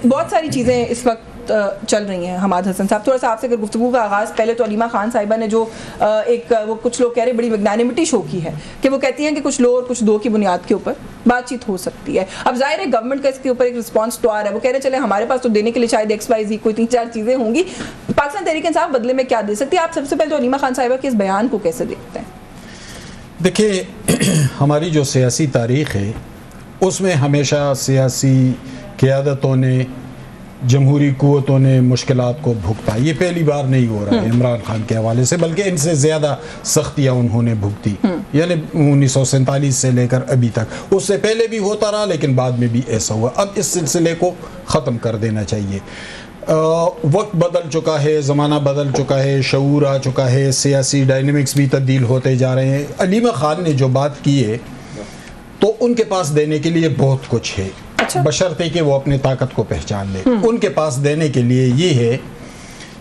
बहुत सारी चीज़ें इस वक्त चल रही हैं। हमाद हसन साहब, थोड़ा सा आपसे अगर गुफ्तगू का आगाज़, पहले तो अलीमा खान साहिबा ने जो वो कुछ लोग कह रहे हैं बड़ी मैग्नानिमिटी शो की है कि वो कहती हैं कि कुछ लो और कुछ दो की बुनियाद के ऊपर बातचीत हो सकती है। अब जाहिर है गवर्नमेंट का इसके ऊपर एक रिस्पॉन्स तो आ रहा है, वो कह रहे चले हमारे पास तो देने के लिए शायद XYZ कोई 3-4 चीज़ें होंगी, पाकिस्तान तहरीक इंसाफ बदले में क्या दे सकती है? आप सबसे पहले तो अलीमा खान साहिबा के इस बयान को कैसे देखते हैं? देखिए, हमारी जो सियासी तारीख़ है उसमें हमेशा सियासी क़यादतों ने, जमहूरी क़ुव्वतों ने मुश्किलात को भुगता। ये पहली बार नहीं हो रहा है इमरान खान के हवाले से, बल्कि इनसे ज़्यादा सख्तियाँ उन्होंने भुगती, यानी 1947 से लेकर अभी तक। उससे पहले भी होता रहा लेकिन बाद में भी ऐसा हुआ। अब इस सिलसिले को ख़त्म कर देना चाहिए। वक्त बदल चुका है, ज़माना बदल चुका है, शऊर आ चुका है, सियासी डायनेमिक्स भी तब्दील होते जा रहे हैं। अलीमा खान ने जो बात की है तो उनके पास देने के लिए बहुत कुछ है, बशर्ते कि वो अपनी ताकत को पहचान ले। उनके पास देने के लिए ये है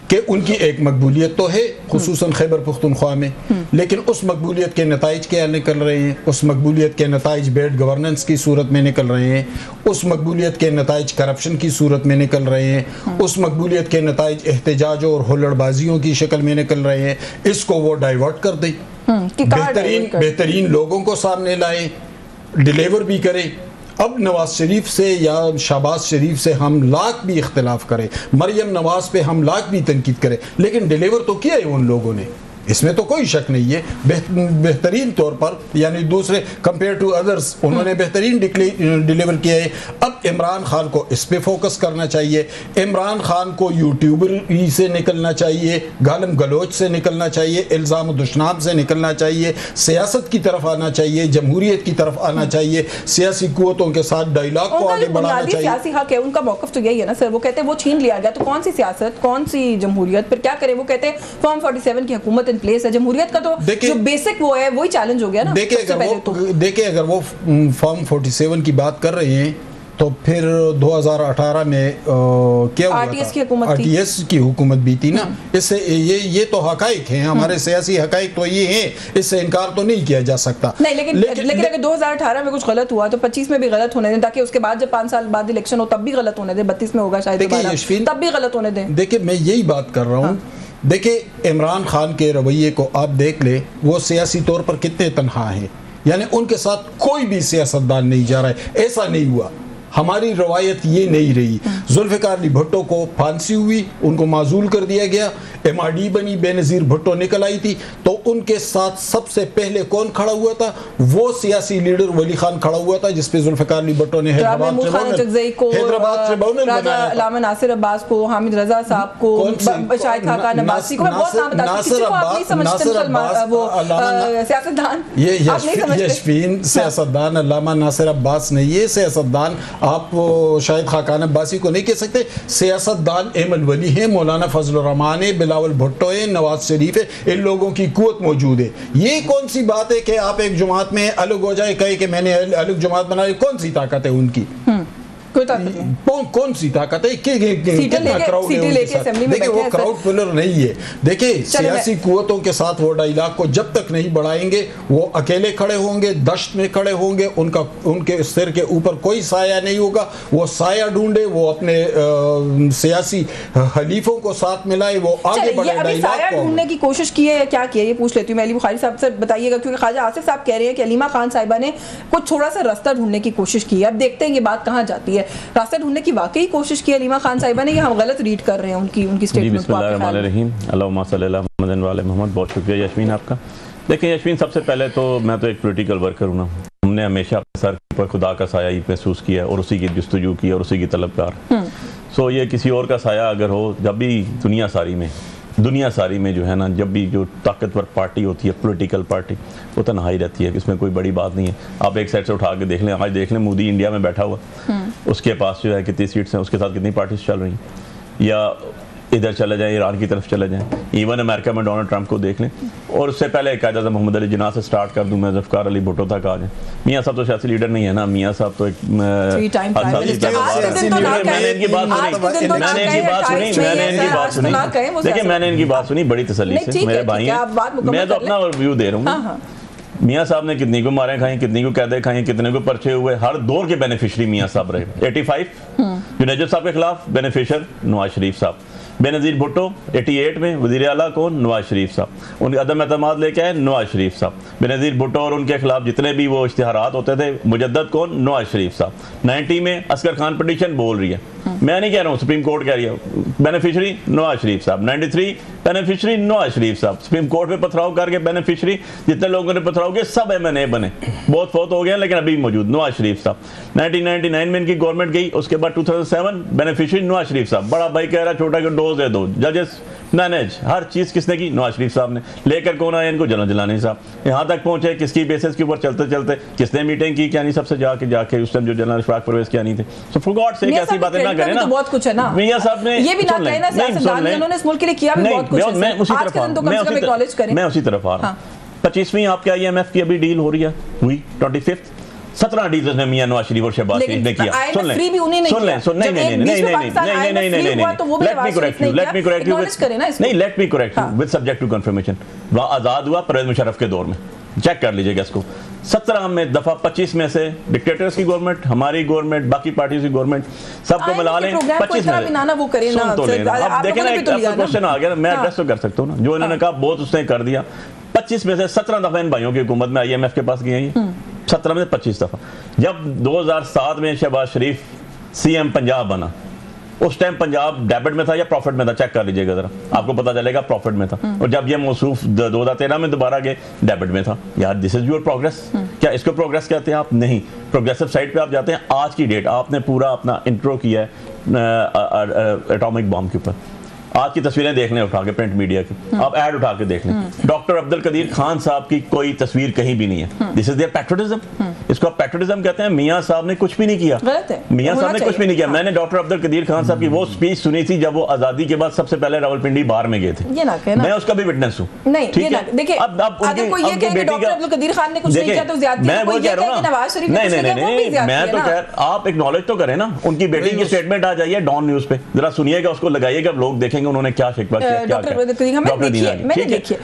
कि उनकी एक मकबूलियत तो है, खुसूसन खैबर पख्तूनख्वा में, लेकिन उस मकबूलियत के नताइज क्या निकल रहे हैं? उस मकबूलियत के नताइज बैड गवर्नेंस की सूरत में निकल रहे हैं, उस मकबूलियत के नताइज करप्शन की सूरत में निकल रहे हैं, उस मकबूलियत के नताइज एहतजाजों और हुल्लड़बाजियों की शक्ल में निकल रहे हैं। इसको वो डाइवर्ट कर दें, बेहतरीन लोगों को सामने लाए, डिलीवर भी करें। अब नवाज शरीफ से या शहबाज शरीफ से हम लाख भी इख्तिलाफ करें, मरियम नवाज पे हम लाख भी तनकीद करें, लेकिन डिलीवर तो किया है उन लोगों ने, इसमें तो कोई शक नहीं है। बेहतरीन तौर पर, यानी दूसरे कंपेयर टू अदर्स, उन्होंने बेहतरीन डिलीवर किया है। अब इमरान खान को इस पे फोकस करना चाहिए। इमरान खान को यूट्यूबर से निकलना चाहिए, गालम गलोच से निकलना चाहिए, इल्ज़ाम दुश्मनात से निकलना चाहिए, सियासत की तरफ आना चाहिए, जमहूरियत की तरफ आना चाहिए, सियासी कुव्वतों के साथ डायलॉग को आगे बढ़ाना चाहिए। सियासी हक है, उनका मौक़िफ़ तो यही है ना सर। वो कहते हैं वो छीन लिया गया, तो कौन सी सियासत, कौन सी जमहूरियत, फिर क्या करें? वो कहते हैं फॉर्म 47 की हुकूमत इन प्लेस है, जमहूरियत का तो जो बेसिक वो है वही चैलेंज हो गया ना। देखिए अगर वो फॉर्म 47 की बात कर रहे हैं तो फिर 2018 में क्या हुआ RTS की हुकूमत थी, RTS की हुकूमत भी थी ना। इससे ये तो हकाइक हैं, हमारे सियासी हकाइक तो ये हैं, इससे इनकार तो नहीं किया जा सकता। नहीं, लेकिन अगर 2018 में कुछ गलत हुआ तो 25 में भी गलत होने दें, ताकि उसके बाद जब 5 साल बाद इलेक्शन हो तब भी गलत होने दें। 32 में होगा शायद, तब भी गलत होने दें। देखिए मैं यही बात कर रहा हूँ। देखिए इमरान खान के रवैये को आप देख ले, वो सियासी तौर पर कितने तनहा हैं, यानी उनके साथ कोई भी सियासतदान नहीं जा रहा है। ऐसा नहीं हुआ, हमारी रवायत ये नहीं रही। जुल्फ़िकार अली भुट्टो को फांसी हुई, उनको माजूल कर दिया गया, MRD बनी, बेनज़ीर भुट्टो निकल आई थी, तो उनके साथ सबसे पहले कौन खड़ा हुआ था? वो सियासी लीडर वली खान खड़ा हुआ था, जिसपे जुल्फ़िकार अली भुट्टो ने हैदराबाद ट्रिब्यूनल बनाया, अल्लामा नासिर अब्बास को, हामिद रजा साहब को, शाहिद खाकान अब्बासी को, बहुत नाम बता सकती हूं। आप नहीं समझते वो सियासतदान, ये यशफीन सियासतदान अल्लामा नासिर अब्बास नहीं है सियासतदान। आप शाहिद खाकान अब्बासी को नहीं कह सकते सियासतदान। एमल वली है, मौलाना फजल रहमान है, बिलावल भुट्टो है, नवाज शरीफ है, इन लोगों की कुव्वत मौजूद है। ये कौन सी बात है कि आप एक जमात में अलग हो जाए, कहे कि मैंने अलग जमात बनाई? कौन सी ताकत है उनकी? कोई ताकत नहीं। कौन सी ताकत है? कितना क्राउड है उनके साथ? देखिए वो क्राउड पुलर नहीं है। देखिए सियासी कुव्वतों के साथ वो डायलॉग को जब तक नहीं बढ़ाएंगे, वो अकेले खड़े होंगे, दश्त में खड़े होंगे, उनके सिर के ऊपर कोई साया नहीं होगा। वो साया ढूंढे, वो अपने सियासी हलीफों को साथ मिलाए, वो आगे बढ़े। साया ढूंढने की कोशिश की है या क्या किया, ये पूछ लेती हूँ मैं अली बुखारी साहब से, बताइएगा, क्योंकि ख्वाजा आसिफ साहब कह रहे हैं कि अलीमा खान साहिबा ने कुछ थोड़ा सा रास्ता ढूंढने की कोशिश की है। अब देखते हैं ये बात कहाँ जाती है। रास्ता ढूंढने की वाकई कोशिश की अलीमा खान साहिबा ने, या हम गलत रीड कर रहे हैं उनकी स्टेटमेंट को? बहुत शुक्रिया यशमीन आपका। देखिए यशमीन, सबसे पहले तो मैं तो एक पॉलिटिकल वर्कर हूँ ना, हमने हमेशा अपने सर पर खुदा का साया ही महसूस किया और उसी की जस्तजू की और उसी की तलबगार। सो ये किसी और का साया अगर हो, जब भी दुनिया सारी में जो है ना, जब भी जो ताकतवर पार्टी होती है, पॉलिटिकल पार्टी, वो तन्हाई रहती है, इसमें कोई बड़ी बात नहीं है। आप एक साइड से उठा के देख लें, आज देख लें मोदी इंडिया में बैठा हुआ, उसके पास जो है कितनी सीट्स हैं, उसके साथ कितनी पार्टीज चल रही हैं, या इधर चले जाएं, ईरान की तरफ चले जाएं, इवन अमेरिका में डोनाल्ड ट्रंप को देख लें, और उससे पहले कायदा मोहम्मद अली जिन्ना से स्टार्ट कर दूं मैं, ज़ुल्फ़िकार अली भुट्टो तक आ जाए। मियाँ साहब तो सियासी लीडर नहीं है ना, मियाँ साहब तो एक मैंने इनकी बात सुनी बड़ी तसल्ली से, मेरे भाई हैं, मैं तो अपना रिव्यू दे रहा हूँ। मियाँ साहब ने कितनी को मारे खाई, कितनी को कैदे खाई, कितने को पर्चे हुए, हर दौर के बेनिफिशियरी मियाँ साहब रहे। 85 जुनैद साहब के खिलाफ बेनिफिशियर नवाज शरीफ साहब, बेनज़ीर भुट्टो 88 में वज़ीर आला कौन, नवाज शरीफ साहब, उनके अदम एतमाद लेके आए नवाज शरीफ साहब, बेनज़ीर भुट्टो और उनके खिलाफ जितने भी वो इश्तिहारात होते थे मुजद्दद कौन, नवाज शरीफ साहब। 90 में असगर खान पटिशन बोल रही है, मैं नहीं कह रहा हूँ, सुप्रीम कोर्ट कह रही है, बेनिफिशरी नवाज शरीफ साहब। 93 बेनिफिशरी नवाज शरीफ साहब, सुप्रीम कोर्ट में पथराव करके बेनिफिशरी जितने लोगों ने पथराव किया सब MNA बने, बहुत फौत हो गए लेकिन अभी मौजूद नवाज शरीफ साहब। 1999 में इनकी गवर्नमेंट गई, उसके बाद 2007 बेनिफिशरी नवाज शरीफ साहब। बड़ा भाई कह रहा छोटा को डोज दे दो, जजेस मैनेज, हर चीज किसने की, नवाज शरीफ साहब ने। लेकर कौन आए इनको, जनरल जिलानी साहब। यहाँ तक पहुंचे किसकी बेसिस के ऊपर, चलते चलते किसने मीटिंग की, क्या नहीं, सबसे जाके उस टाइम जो जनरल इशफाक परवेज क्या नहीं थे। सो फॉर गॉड सेक ऐसी बातें ना करें ना, बहुत कुछ है ना मियां साहब ने ये भी ना कहना, सियासतदान ने उन्होंने इस मुल्क के लिए किया भी बहुत कुछ है। मैं उसी तरफ आ रहा हूं। 25वीं आपके IMF की अभी डील हो रही है, हुई 25th 17 डील्स ने मियां नवाज शरीफ और शहबाज शरीफ ने किया। सुन लें, let me correct you with subject to confirmation. आजाद हुआ परवेज मुशर्रफ के दौर में, चेक कर लीजिएगा इसको। 17 में दफा 25 में से डिक्टेटर्स की गवर्नमेंट, हमारी गवर्नमेंट, बाकी पार्टियों की गवर्नमेंट, सबको मिला लें 25 में। सुन तो लेना, अब देखें ना क्वेश्चन आ गया, मैं एड्रेस तो कर सकता हूँ ना, जो इन्होंने कहा बहुत उसने कर दिया। 25 में से 17 दफा इन भाइयों की हुकूमत में IMF के पास गई है, 17 में से 25 दफा। जब 2007 में शहबाज शरीफ CM पंजाब बना, उस टाइम पंजाब डेबिट में था या प्रॉफिट में था, चेक कर लीजिएगा जरा, आपको पता चलेगा प्रॉफिट में था। और जब ये मौसूफ 2013 में दोबारा गए, डेबिट में था। यार दिस इज योर प्रोग्रेस। क्या इसको प्रोग्रेस कहते हैं आप? नहीं। प्रोग्रेसिव साइड पे आप जाते हैं, आज की डेट आपने पूरा अपना इंट्रो किया है एटॉमिक बॉम्ब के ऊपर। आज की तस्वीरें देख लें उठा के प्रिंट मीडिया की, आप ऐड उठा के देख लें, डॉक्टर अब्दुल कदीर खान साहब की कोई तस्वीर कहीं भी नहीं है। दिस इज देयर पैट्रियटिज्म, इसको आप पैट्रियटिज्म कहते हैं। मियां साहब ने कुछ भी नहीं किया, मियां साहब ने कुछ भी नहीं किया। मैंने डॉक्टर अब्दुल कदीर खान साहब की वो स्पीच सुनी थी जब वो आजादी के बाद सबसे पहले रावलपिंडी बार में गए थे, ये ना कहना, मैं उसका भी विटनेस हूं। ठीक है, देखिए अब अगर कोई ये कहे कि डॉक्टर अब्दुल कदीर खान ने कुछ नहीं किया तो ज्यादती है, मैं वो कह रहा हूं नवाज शरीफ ने कुछ नहीं किया, मैं तो कह, आप एक्नॉलेज तो करें ना। उनकी बेटी की स्टेटमेंट आ जाइए डॉन न्यूज पे, जरा सुनिएगा, उसको लगाइएगा, लोग देखेंगे उन्होंने क्या शिकवा किया।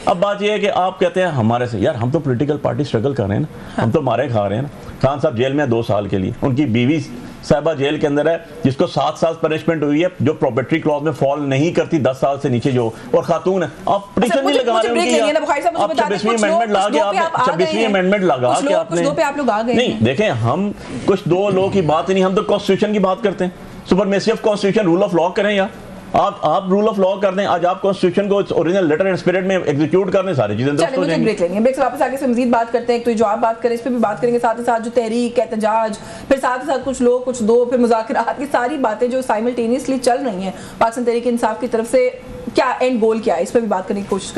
अब बात यह है कि आप कहते हैं हमारे से, यार हम तो पॉलिटिकल पार्टी स्ट्रगल कर रहे हैं ना, हम तो मारे खा रहे हैं ना। खान साहब जेल में 2 साल के लिए, उनकी बीवी साहिबा जेल के अंदर है जिसको 7 साल पनिशमेंट हुई है, जो प्रोबेटरी क्लॉज में फॉल नहीं करती 10 साल से नीचे, जो और खातून है। आप पिटीशन नहीं लगा रहे हैं, 26वीं अमेंडमेंट ला के आपने 26वीं अमेंडमेट लगा के आपने नहीं देखें। हम कुछ 2 लोगों की बात नहीं, हम तो कॉन्स्टिट्यूशन की बात करते हैं। Supremacy of constitution, rule of law करें यार, आप रूल ऑफ लॉ कर दें। आज आप कॉन्स्टिट्यूशन को ओरिजिनल लेटर एंड स्पिरिट में एग्जीक्यूट करने, सारी चीजें दुरुस्त हो जाएंगी। ब्रेक लेंगे, ब्रेक से वापस आके से मजीद बात करते हैं। तो जो आप बात करें इस पे भी बात करेंगे, साथ ही साथ जो तहरीक, एहतजाज, फिर साथ ही साथ कुछ लोग कुछ दो, फिर मुज़ाकरात की सारी बातें जो साइमल्टेनियसली चल रही हैं पाकिस्तान तहरीक इंसाफ की तरफ से, क्या एंड गोल क्या है, इस पर भी बात करने की कोशिश करें।